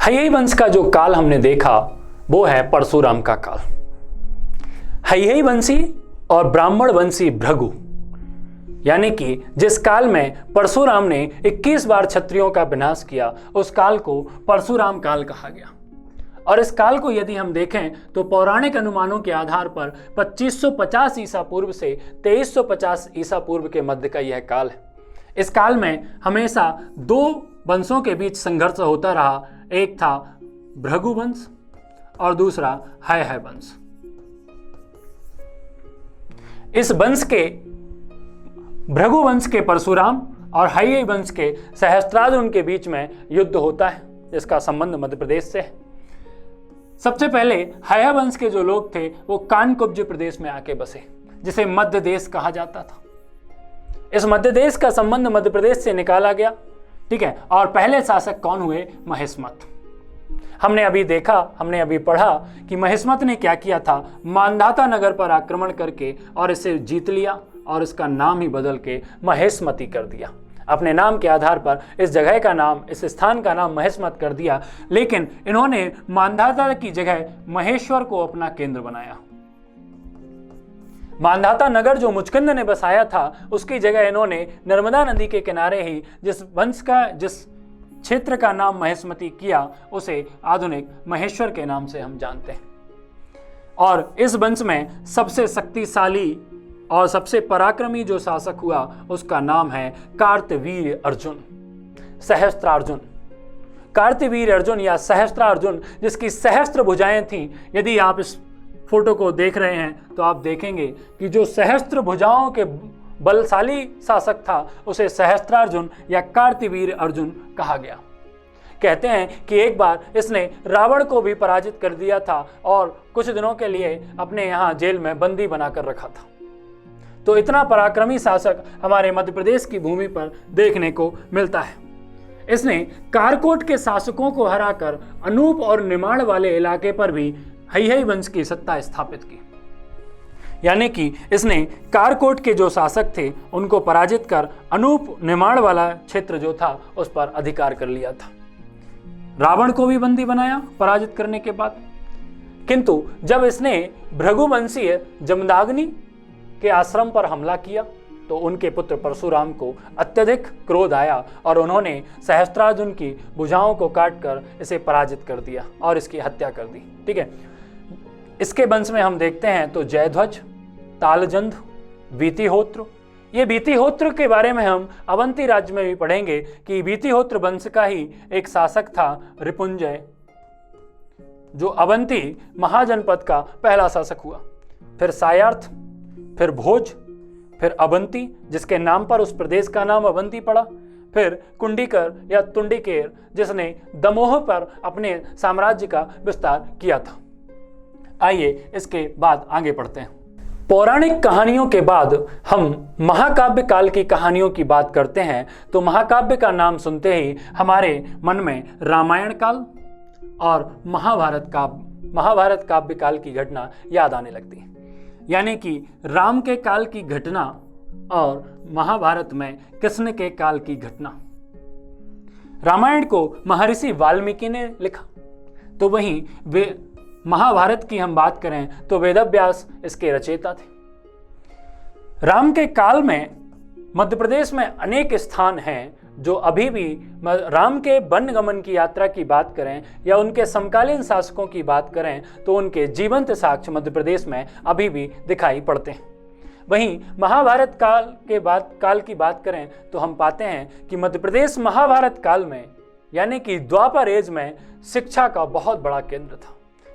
हय्यई वंश का जो काल हमने देखा वो है परशुराम का काल। हय्यई वंशी और ब्राह्मण वंशी भृगु, यानी कि जिस काल में परशुराम ने 21 बार क्षत्रियों का विनाश किया, उस काल को परशुराम काल कहा गया। और इस काल को यदि हम देखें तो पौराणिक अनुमानों के आधार पर 2550 ईसा पूर्व से 2350 ईसा पूर्व के मध्य का यह काल है। इस काल में हमेशा दो वंशों के बीच संघर्ष होता रहा। एक था भृगु वंश और दूसरा हय्यई वंश। इस वंश के भृगु वंश के परशुराम और हय्यई वंश के सहस्त्रार्जुन के बीच में युद्ध होता है, जिसका संबंध मध्य प्रदेश से है। सबसे पहले हय्यई वंश के जो लोग थे वो कानकुब्ज प्रदेश में आके बसे, जिसे मध्य देश कहा जाता था। इस मध्य देश का संबंध मध्य प्रदेश से निकाला गया, ठीक है। और पहले शासक कौन हुए? महिष्मत। हमने अभी पढ़ा कि महिष्मत ने क्या किया था, मांधाता नगर पर आक्रमण करके और इसे जीत लिया और इसका नाम ही बदल के महेशमती कर दिया। अपने नाम के आधार पर इस जगह का नाम, इस स्थान का नाम महेशमत कर दिया, लेकिन इन्होंने मांधाता की जगह महेश्वर को अपना केंद्र बनाया। मांधाता नगर जो मुचकुंद ने बसाया था, उसकी जगह इन्होंने नर्मदा नदी के किनारे ही जिस क्षेत्र का नाम महेशमती किया, उसे आधुनिक महेश्वर के नाम से हम जानते हैं। और इस वंश में सबसे शक्तिशाली और सबसे पराक्रमी जो शासक हुआ, उसका नाम है कार्तवीर्य अर्जुन, सहस्त्रार्जुन। कार्तवीर्य अर्जुन या सहस्त्रार्जुन, जिसकी सहस्त्र भुजाएं थीं। यदि आप इस फोटो को देख रहे हैं तो आप देखेंगे कि जो सहस्त्र भुजाओं के बलशाली शासक था, उसे सहस्त्रार्जुन या कार्तवीर्य अर्जुन कहा गया। कहते हैं कि एक बार इसने रावण को भी पराजित कर दिया था और कुछ दिनों के लिए अपने यहाँ जेल में बंदी बनाकर रखा था। तो इतना पराक्रमी शासक हमारे मध्य प्रदेश की भूमि पर देखने को मिलता है। इसने कारकोट के शासकों को हराकर अनूप और निमाड़ वाले इलाके पर भी हय्यई वंश की सत्ता स्थापित की। यानी कि इसने कारकोट के जो शासक थे उनको पराजित कर अनूप निमाड़ वाला क्षेत्र जो था उस पर अधिकार कर लिया था। रावण को भी बंदी बनाया पराजित करने के बाद। किंतु जब इसने भृगुवंशीय जमदाग्नि के आश्रम पर हमला किया तो उनके पुत्र परशुराम को अत्यधिक क्रोध आया और उन्होंने सहस्त्रार्जुन की भुजाओं को काटकर इसे पराजित कर दिया और इसकी हत्या कर दी, ठीक है। इसके वंश में हम देखते हैं तो जयध्वज, तालजंध, वीतिहोत्र। ये वीतिहोत्र के बारे में हम अवंती राज्य में भी पढ़ेंगे कि वीतिहोत्र वंश का ही एक शासक था रिपुंजय, जो अवंती महाजनपद का पहला शासक हुआ। फिर सायार्थ, फिर भोज, फिर अवंती, जिसके नाम पर उस प्रदेश का नाम अवंती पड़ा। फिर कुंडीकर या तुंडीकेर, जिसने दमोह पर अपने साम्राज्य का विस्तार किया था। आइए इसके बाद आगे बढ़ते हैं। पौराणिक कहानियों के बाद हम महाकाव्य काल की कहानियों की बात करते हैं तो महाकाव्य का नाम सुनते ही हमारे मन में रामायण काल और महाभारत काव्य काल की घटना याद आने लगती है। यानी कि राम के काल की घटना और महाभारत में कृष्ण के काल की घटना। रामायण को महर्षि वाल्मीकि ने लिखा, तो वहीं वे महाभारत की हम बात करें तो वेदव्यास इसके रचयिता थे। राम के काल में मध्य प्रदेश में अनेक स्थान हैं जो अभी भी राम के वन गमन की यात्रा की बात करें या उनके समकालीन शासकों की बात करें तो उनके जीवंत साक्ष्य मध्य प्रदेश में अभी भी दिखाई पड़ते हैं। वहीं महाभारत काल की बात करें तो हम पाते हैं कि मध्य प्रदेश महाभारत काल में यानी कि द्वापर एज में शिक्षा का बहुत बड़ा केंद्र था।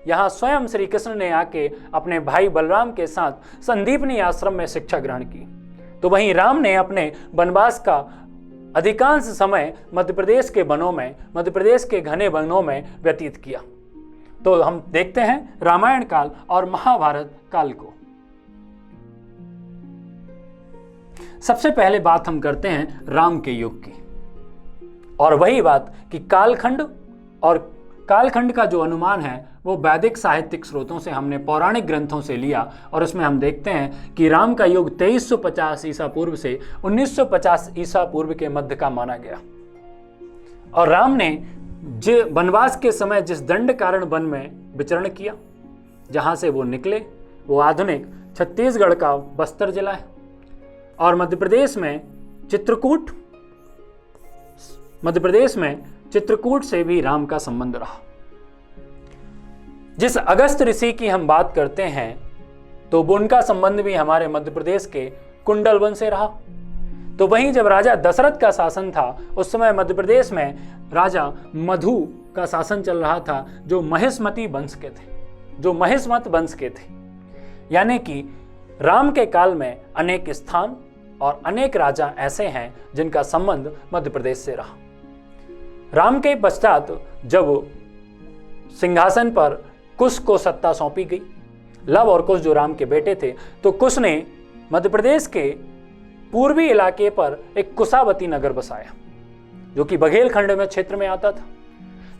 यहाँ स्वयं श्री कृष्ण ने आके अपने भाई बलराम के साथ संदीपनी आश्रम में शिक्षा ग्रहण की। तो वहीं राम ने अपने वनवास का अधिकांश समय मध्य प्रदेश के वनों में, मध्य प्रदेश के घने वनों में व्यतीत किया। तो हम देखते हैं रामायण काल और महाभारत काल को। सबसे पहले बात हम करते हैं राम के युग की, और वही बात कि कालखंड का जो अनुमान है वो वैदिक साहित्यिक स्रोतों से हमने पौराणिक ग्रंथों से लिया, और उसमें हम देखते हैं कि राम का युग 2350 ईसा पूर्व से 1950 ईसा पूर्व के मध्य का माना गया। और राम ने वनवास के समय जिस दंड कारण वन में विचरण किया, जहां से वो निकले, वो आधुनिक छत्तीसगढ़ का बस्तर जिला है। और मध्य प्रदेश में चित्रकूट से भी राम का संबंध रहा। जिस अगस्त ऋषि की हम बात करते हैं तो उनका संबंध भी हमारे मध्य प्रदेश के कुंडलवन से रहा। तो वहीं जब राजा दशरथ का शासन था उस समय मध्य प्रदेश में राजा मधु का शासन चल रहा था, जो महिष्मती वंश के थे, जो महिष्मत वंश के थे। यानी कि राम के काल में अनेक स्थान और अनेक राजा ऐसे हैं जिनका संबंध मध्य प्रदेश से रहा। राम के पश्चात जब सिंहासन पर कुश को सत्ता सौंपी गई, लव और कुश जो राम के बेटे थे, तो कुश ने मध्य प्रदेश के पूर्वी इलाके पर एक कुशावती नगर बसाया, जो कि बघेलखंड में क्षेत्र में आता था।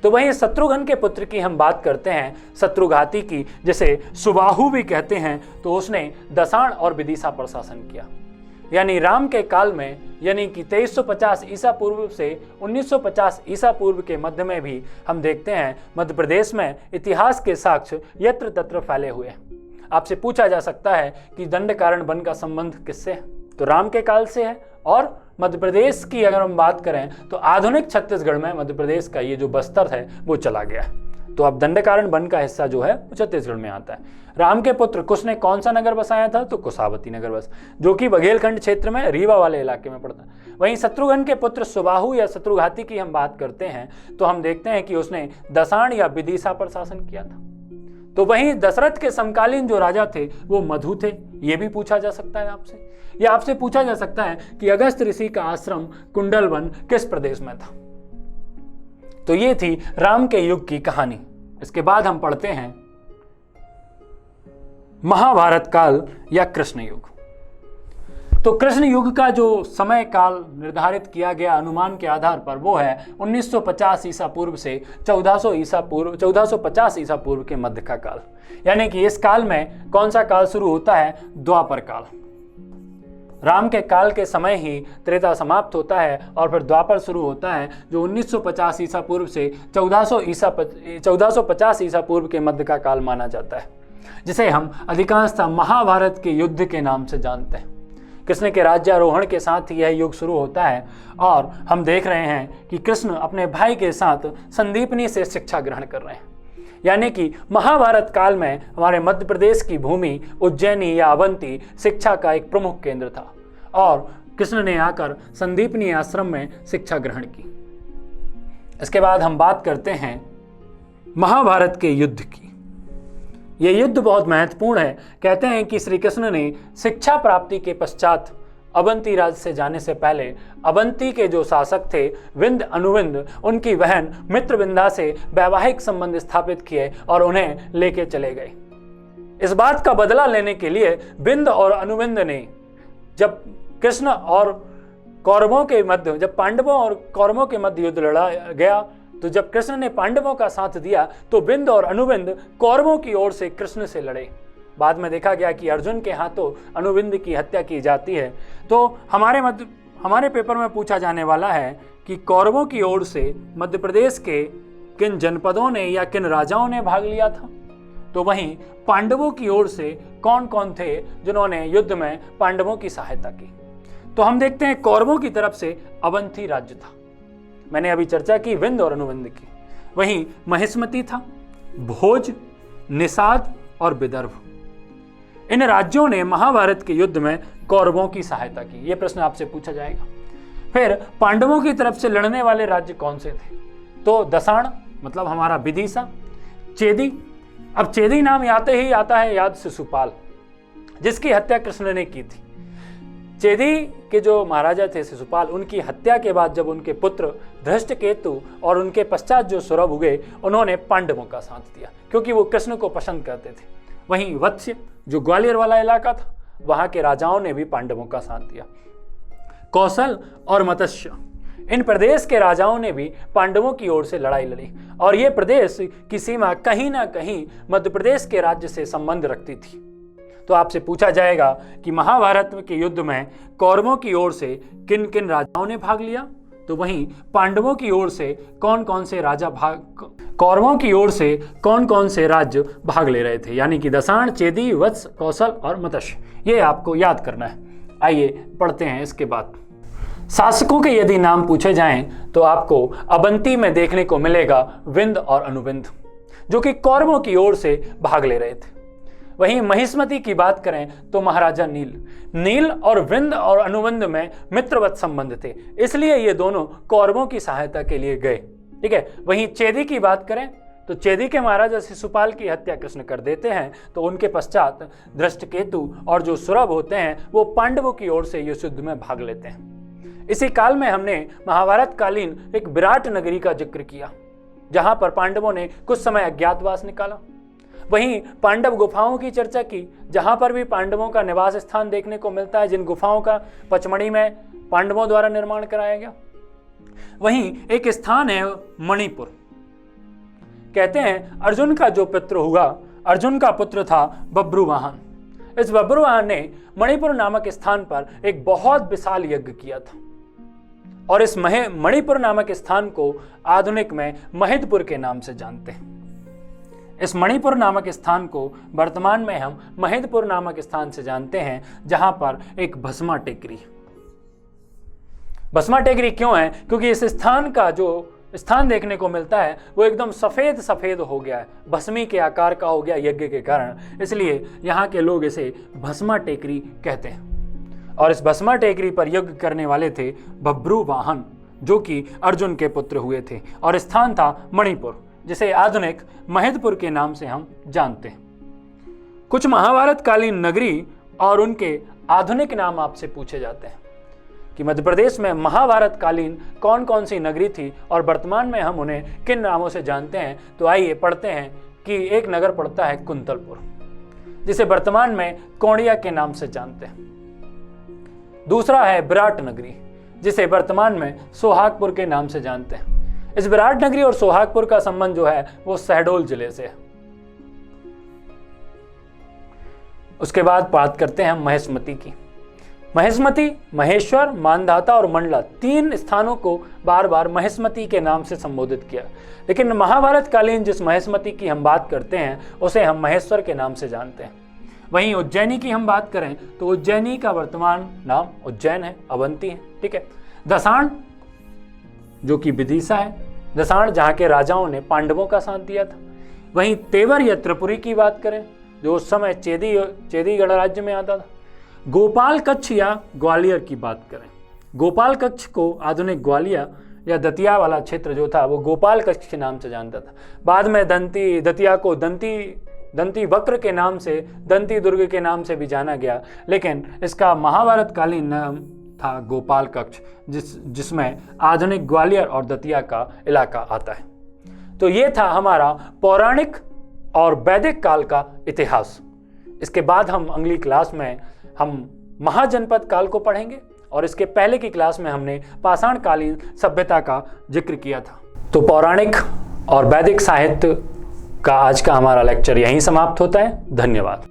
तो वहीं शत्रुघ्न के पुत्र की हम बात करते हैं, शत्रुघाती की, जिसे सुबाहु भी कहते हैं, तो उसने दसाण और विदिशा पर शासन किया। यानी राम के काल में, यानी कि 2350 ईसा पूर्व से 1950 ईसा पूर्व के मध्य में भी हम देखते हैं मध्य प्रदेश में इतिहास के साक्ष्य यत्र तत्र फैले हुए हैं। आपसे पूछा जा सकता है कि दंड कारण वन का संबंध किससे है, तो राम के काल से है। और मध्य प्रदेश की अगर हम बात करें तो आधुनिक छत्तीसगढ़ में मध्य प्रदेश का ये जो बस्तर है वो चला गया। तो अब दंड कारण वन का हिस्सा जो है वो छत्तीसगढ़ में आता है। राम के पुत्र कुश ने कौन सा नगर बसाया था, तो कुशावती नगर बस, जो कि बघेलखंड क्षेत्र में रीवा वाले इलाके में पड़ता है। वहीं शत्रुघ्न के पुत्र सुबाहु या शत्रुघाती की हम बात करते हैं तो हम देखते हैं कि उसने दसाण या विदिशा पर शासन किया था। तो वहीं दशरथ के समकालीन जो राजा थे वो मधु थे, ये भी पूछा जा सकता है आपसे। या आपसे पूछा जा सकता है कि अगस्त ऋषि का आश्रम कुंडलवन किस प्रदेश में था। तो ये थी राम के युग की कहानी। इसके बाद हम पढ़ते हैं महाभारत काल या कृष्ण युग। तो कृष्ण युग का जो समय काल निर्धारित किया गया अनुमान के आधार पर वो है 1950 ईसा पूर्व से 1450 ईसा पूर्व के मध्य का काल। यानी कि इस काल में कौन सा काल शुरू होता है, द्वापर काल। राम के काल के समय ही त्रेता समाप्त होता है और फिर द्वापर शुरू होता है, जो 1950 ईसा पूर्व से 1450 ईसा पूर्व के मध्य का काल माना जाता है, जिसे हम अधिकांशतः महाभारत के युद्ध के नाम से जानते हैं। कृष्ण के राज्यारोहण के साथ ही यह युग शुरू होता है और हम देख रहे हैं कि कृष्ण अपने भाई के साथ संदीपनी से शिक्षा ग्रहण कर रहे हैं। यानी कि महाभारत काल में हमारे मध्य प्रदेश की भूमि उज्जैनी या अवंती शिक्षा का एक प्रमुख केंद्र था और कृष्ण ने आकर संदीपनी आश्रम में शिक्षा ग्रहण की। इसके बाद हम बात करते हैं महाभारत के युद्ध की। यह युद्ध बहुत महत्वपूर्ण है। कहते हैं कि श्री कृष्ण ने शिक्षा प्राप्ति के पश्चात अवंती राज्य से जाने से पहले अवंती के जो शासक थे विंध्य अनुविंध्य, उनकी बहन मित्रविंध्या से वैवाहिक संबंध स्थापित किए और उन्हें लेके चले गए। इस बात का बदला लेने के लिए विंध्य और अनुविंध्य ने, जब कृष्ण और कौरवों के मध्य, जब पांडवों और कौरवों के मध्य युद्ध लड़ा गया, तो जब कृष्ण ने पांडवों का साथ दिया तो विंध्य और अनुविंध्य कौरवों की ओर से कृष्ण से लड़े। बाद में देखा गया कि अर्जुन के हाथों अनुविंध्य की हत्या की जाती है। तो हमारे पेपर में पूछा जाने वाला है कि कौरवों की ओर से मध्य प्रदेश के किन जनपदों ने या किन राजाओं ने भाग लिया था। तो वहीं पांडवों की ओर से कौन कौन थे जिन्होंने युद्ध में पांडवों की सहायता की। तो हम देखते हैं कौरवों की तरफ से अवंती राज्य था, मैंने अभी चर्चा की विंध्य और अनुविंध्य की। वहीं महिष्मती था, भोज, निषाद और विदर्भ। इन राज्यों ने महाभारत के युद्ध में कौरवों की सहायता की। यह प्रश्न आपसे पूछा जाएगा। फिर पांडवों की तरफ से लड़ने वाले राज्य कौन से थे, तो दसाण मतलब हमारा विदिशा, चेदी। अब चेदी नाम आते ही आता है याद शिशुपाल, जिसकी हत्या कृष्ण ने की थी। चेदी के जो महाराजा थे शिशुपाल, उनकी हत्या के बाद जब उनके पुत्र धृष्टकेतु और उनके पश्चात जो सौरभ हुए, उन्होंने पांडवों का साथ दिया क्योंकि वो कृष्ण को पसंद करते थे। वहीं वत्स्य जो ग्वालियर वाला इलाका था, वहां के राजाओं ने भी पांडवों का साथ दिया। कौशल और मत्स्य, इन प्रदेश के राजाओं ने भी पांडवों की ओर से लड़ाई लड़ी और ये प्रदेश की सीमा कहीं ना कहीं मध्य प्रदेश के राज्य से संबंध रखती थी। तो आपसे पूछा जाएगा कि महाभारत के युद्ध में कौरवों की ओर से किन किन राजाओं ने भाग लिया, तो वहीं पांडवों की ओर से कौन कौन से राजा कौरवों की ओर से कौन कौन से राज्य भाग ले रहे थे, यानी कि दसाण, चेदी, वत्स, कौशल और मत्स्य। ये आपको याद करना है। आइए पढ़ते हैं इसके बाद। शासकों के यदि नाम पूछे जाएं तो आपको अवंती में देखने को मिलेगा विंध्य और अनुविंध्य, जो कि कौरवों की ओर से भाग ले रहे थे। वहीं महिष्मती की बात करें तो महाराजा नील और विंध्य और अनुविंध्य में मित्रवत संबंध थे, इसलिए ये दोनों कौरवों की सहायता के लिए गए। ठीक है। वहीं चेदी की बात करें तो चेदी के महाराजा शिशुपाल की हत्या कृष्ण कर देते हैं, तो उनके पश्चात धृष्टकेतु और जो सुरभ होते हैं वो पांडवों की ओर से इस युद्ध में भाग लेते हैं। इसी काल में हमने महाभारत कालीन एक विराट नगरी का जिक्र किया, जहां पर पांडवों ने कुछ समय अज्ञातवास निकाला। वहीं पांडव गुफाओं की चर्चा की, जहां पर भी पांडवों का निवास स्थान देखने को मिलता है, जिन गुफाओं का पचमढ़ी में पांडवों द्वारा निर्माण कराया गया। वहीं एक स्थान है मणिपुर। कहते हैं अर्जुन का जो पुत्र हुआ, अर्जुन का पुत्र था बब्रुवाहन। इस बब्रुवाहन ने मणिपुर नामक स्थान पर एक बहुत विशाल यज्ञ किया था, और इस मणिपुर नामक स्थान को आधुनिक में महिदपुर के नाम से जानते हैं। इस मणिपुर नामक स्थान को वर्तमान में हम महिदपुर नामक स्थान से जानते हैं, जहां पर एक भस्मा टेकरी। भस्मा टेकरी क्यों है? क्योंकि इस स्थान का जो स्थान देखने को मिलता है वो एकदम सफेद सफेद हो गया है, भस्मी के आकार का हो गया यज्ञ के कारण, इसलिए यहाँ के लोग इसे भस्मा टेकरी कहते हैं। और इस भस्मा टेकरी पर यज्ञ करने वाले थे बब्रुवाहन, जो कि अर्जुन के पुत्र हुए थे, और स्थान था मणिपुर, जिसे आधुनिक महिदपुर के नाम से हम जानते हैं। कुछ महाभारत कालीन नगरी और उनके आधुनिक नाम आपसे पूछे जाते हैं कि मध्य प्रदेश में महाभारत कालीन कौन कौन सी नगरी थी और वर्तमान में हम उन्हें किन नामों से जानते हैं। तो आइए पढ़ते हैं कि एक नगर पड़ता है कुंतलपुर, जिसे वर्तमान में कोंडिया के नाम से जानते हैं। दूसरा है विराट नगरी, जिसे वर्तमान में सोहागपुर के नाम से जानते हैं। इस विराट नगरी और सोहागपुर का संबंध जो है वो शहडोल जिले से है। उसके बाद बात करते हैं हम महिष्मती की। महिष्मती महेश्वर, मानधाता और मंडला, तीन स्थानों को बार बार महिष्मती के नाम से संबोधित किया, लेकिन महाभारत कालीन जिस महिष्मती की हम बात करते हैं उसे हम महेश्वर के नाम से जानते हैं। वहीं उज्जैनी की हम बात करें तो उज्जैनी का वर्तमान नाम उज्जैन है, अवंती है। ठीक है। दसाण जो कि विदिशा है, दसाण जहाँ के राजाओं ने पांडवों का साथ दिया था। वहीं तेवर या त्रिपुरी की बात करें जो उस समय चेदी गणराज्य में आता था। गोपाल कच्छ या ग्वालियर की बात करें, गोपाल कच्छ को आधुनिक ग्वालियर या दतिया वाला क्षेत्र जो था वो गोपाल कच्छ के नाम से जानता था। बाद में दतिया को दंती वक्र के नाम से, दंती दुर्ग के नाम से भी जाना गया, लेकिन इसका महाभारत कालीन नाम था गोपाल कच्छ, जिसमें आधुनिक ग्वालियर और दतिया का इलाका आता है। तो ये था हमारा पौराणिक और वैदिक काल का इतिहास। इसके बाद हम अगली क्लास में हम महाजनपद काल को पढ़ेंगे, और इसके पहले की क्लास में हमने पाषाण कालीन सभ्यता का जिक्र किया था। तो पौराणिक और वैदिक साहित्य का आज का हमारा लेक्चर यहीं समाप्त होता है। धन्यवाद।